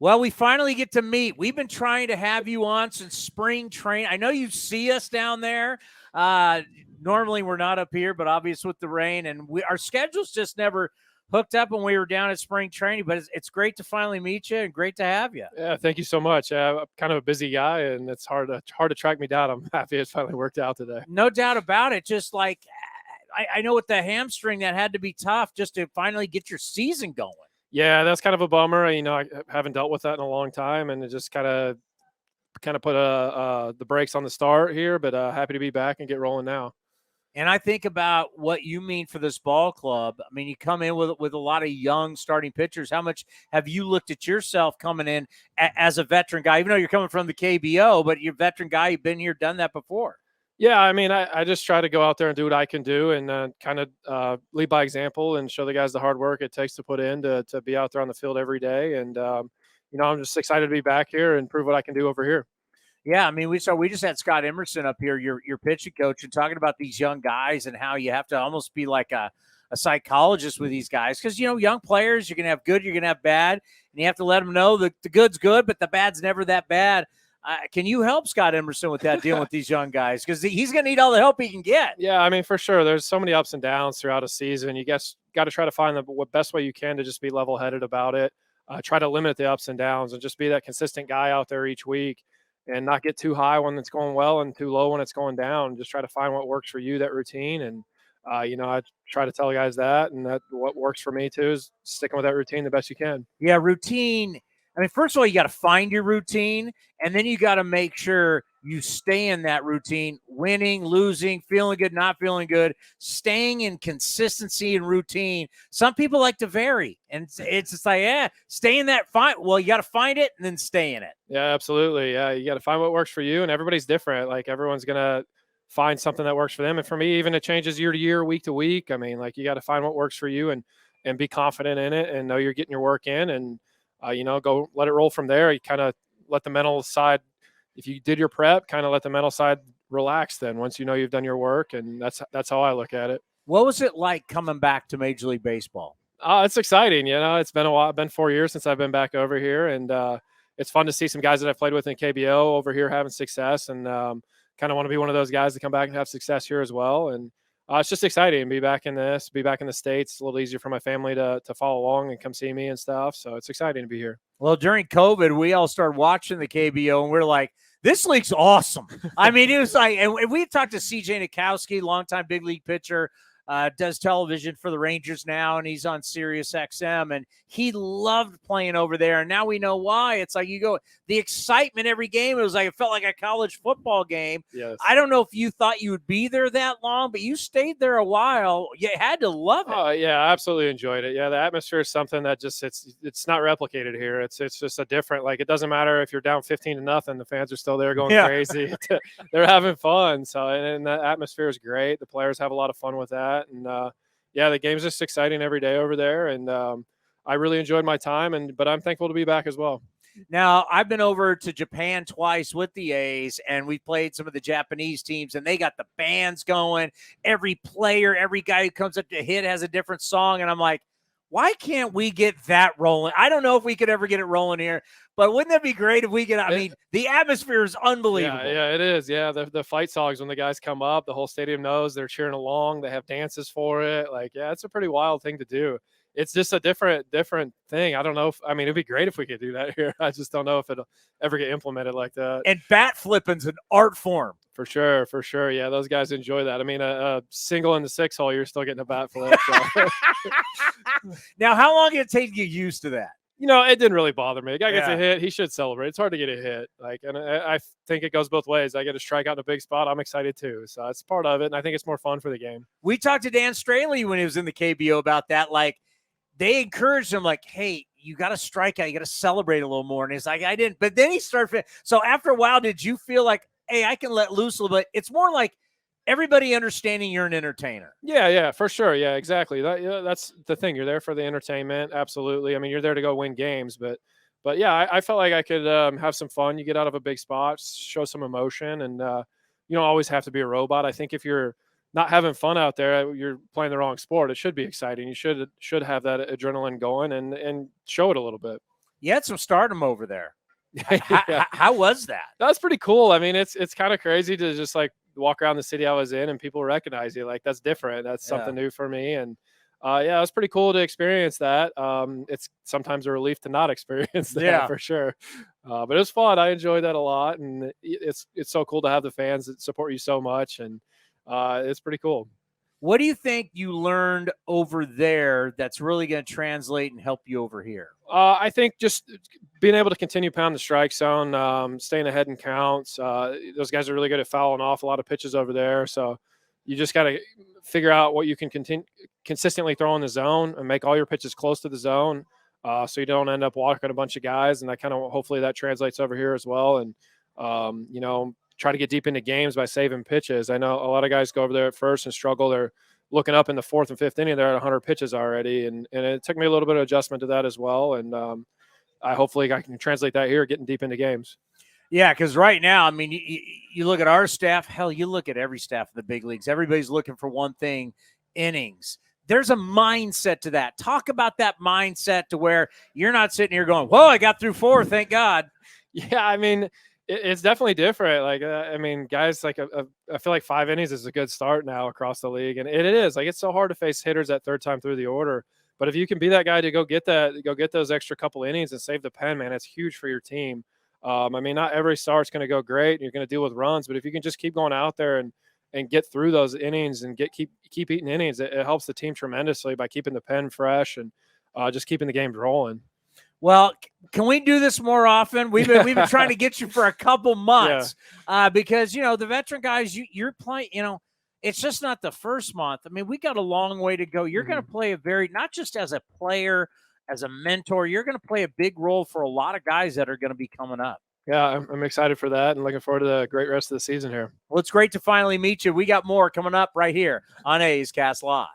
Well, we finally get to meet. We've been trying to have you on since spring train. I know you see us down there. Normally we're not up here, but obvious with the rain, and our schedules just never hooked up when we were down at spring training. But it's great to finally meet you and great to have you. Yeah, thank you so much. I'm kind of a busy guy, and it's hard to track me down. I'm happy it's finally worked out today. No doubt about it. Just like I know with the hamstring that had to be tough just to finally get your season going. Yeah, that's kind of a bummer. I haven't dealt with that in a long time, and it just kind of put the brakes on the start here. But happy to be back and get rolling now. And I think about what you mean for this ball club. I mean, you come in with a lot of young starting pitchers. How much have you looked at yourself coming in as a veteran guy, even though you're coming from the KBO, but you're a veteran guy, you've been here, done that before? Yeah, I mean, I just try to go out there and do what I can do and kind of lead by example and show the guys the hard work it takes to put in to be out there on the field every day. And, I'm just excited to be back here and prove what I can do over here. Yeah, I mean, we just had Scott Emerson up here, your pitching coach, and talking about these young guys and how you have to almost be like a psychologist with these guys because, young players, you're going to have good, you're going to have bad, and you have to let them know that the good's good, but the bad's never that bad. Can you help Scott Emerson with that, dealing with these young guys? Because he's going to need all the help he can get. Yeah, I mean, for sure. There's so many ups and downs throughout a season. You got to try to find the best way you can to just be level-headed about it. Try to limit the ups and downs and just be that consistent guy out there each week and not get too high when it's going well and too low when it's going down. Just try to find what works for you, that routine. And, I try to tell guys that, and that what works for me too is sticking with that routine the best you can. Yeah, routine. I mean, first of all, you got to find your routine, and then you got to make sure you stay in that routine, winning, losing, feeling good, not feeling good, staying in consistency and routine. Some people like to vary, and it's just like, stay in that. Well, you got to find it and then stay in it. Yeah, absolutely. Yeah, you got to find what works for you, and everybody's different. Like, everyone's going to find something that works for them. And for me, even it changes year to year, week to week. I mean, like, you got to find what works for you and be confident in it and know you're getting your work in and, go let it roll from there. You kind of let the mental side, if you did your prep, kind of let the mental side relax then once you know you've done your work. And that's how I look at it. What was it like coming back to Major League Baseball? It's exciting. It's been a while. It's been 4 years since I've been back over here. And it's fun to see some guys that I've played with in KBO over here having success. And kind of want to be one of those guys to come back and have success here as well. And it's just exciting to be back in the States. It's a little easier for my family to follow along and come see me and stuff. So it's exciting to be here. Well, during COVID, we all started watching the KBO, and we're like, this league's awesome. I mean, it was like, and we talked to CJ Nikowski, longtime big league pitcher, does television for the Rangers now, and he's on Sirius XM, and he loved playing over there. And now we know why. It's like the excitement every game. It was like, it felt like a college football game. Yes. I don't know if you thought you would be there that long, but you stayed there a while. You had to love it. Oh yeah, I absolutely enjoyed it. Yeah, the atmosphere is something that just it's not replicated here. It's just a different. Like, it doesn't matter if you're down 15-0, the fans are still there going crazy. They're having fun. So and the atmosphere is great. The players have a lot of fun with that. And the game's just exciting every day over there. And I really enjoyed my time, but I'm thankful to be back as well. Now, I've been over to Japan twice with the A's, and we played some of the Japanese teams, and they got the bands going. Every player, every guy who comes up to hit has a different song, and I'm like, why can't we get that rolling? I don't know if we could ever get it rolling here, but wouldn't that be great if we could? I mean, the atmosphere is unbelievable. Yeah, it is. Yeah, the fight songs, when the guys come up, the whole stadium knows they're cheering along. They have dances for it. Like, yeah, it's a pretty wild thing to do. It's just a different thing. I don't know it'd be great if we could do that here. I just don't know if it'll ever get implemented like that. And bat flipping's an art form. For sure. Yeah, those guys enjoy that. I mean, a single in the 6-hole, you're still getting a bat flip. So. Now, how long did it take to get used to that? It didn't really bother me. The guy gets a hit, he should celebrate. It's hard to get a hit. And I think it goes both ways. I get a strikeout in a big spot, I'm excited too. So it's part of it, and I think it's more fun for the game. We talked to Dan Straley when he was in the KBO about that. Like, they encouraged him, like, hey, you got to strike out. You got to celebrate a little more. And he's like, I didn't. But then he started. So after a while, did you feel like, hey, I can let loose a little bit? It's more like everybody understanding you're an entertainer. Yeah, for sure. Yeah, exactly. That's the thing. You're there for the entertainment. Absolutely. I mean, you're there to go win games. But yeah, I felt like I could have some fun. You get out of a big spot, show some emotion. And you don't always have to be a robot. I think if you're not having fun out there, you're playing the wrong sport. It should be exciting. You should have that adrenaline going and show it a little bit. You had some stardom over there. Yeah. How was that? That's pretty cool. I mean, it's kind of crazy to just like walk around the city I was in and people recognize you. Like that's different. That's something new for me. And yeah, it was pretty cool to experience that. It's sometimes a relief to not experience that for sure. But it was fun. I enjoyed that a lot. And it's so cool to have the fans that support you so much. And it's pretty cool. What do you think you learned over there that's really going to translate and help you over here? I think just being able to continue pounding the strike zone, staying ahead in counts. Those guys are really good at fouling off a lot of pitches over there. So you just got to figure out what you can consistently throw in the zone and make all your pitches close to the zone, so you don't end up walking a bunch of guys. And that kind of hopefully that translates over here as well. And try to get deep into games by saving pitches. I know a lot of guys go over there at first and struggle. They're looking up in the 4th and 5th inning. They're at 100 pitches already. And it took me a little bit of adjustment to that as well. And hopefully I can translate that here, getting deep into games. Yeah, because right now, I mean, you look at our staff. Hell, you look at every staff in the big leagues. Everybody's looking for one thing, innings. There's a mindset to that. Talk about that mindset to where you're not sitting here going, whoa, I got through 4, thank God. Yeah, I mean – it's definitely different. Like, I mean, guys, like, I feel like 5 innings is a good start now across the league. And it is. Like, it's so hard to face hitters that third time through the order. But if you can be that guy to go get those extra couple innings and save the pen, man, it's huge for your team. I mean, not every start's going to go great. You're going to deal with runs. But if you can just keep going out there and get through those innings and keep eating innings, it helps the team tremendously by keeping the pen fresh and just keeping the game rolling. Well, can we do this more often? We've been trying to get you for a couple months because, the veteran guys, you're playing, it's just not the first month. I mean, we got a long way to go. You're going to play not just as a player, as a mentor, you're going to play a big role for a lot of guys that are going to be coming up. Yeah, I'm excited for that and looking forward to the great rest of the season here. Well, it's great to finally meet you. We got more coming up right here on A's Cast Live.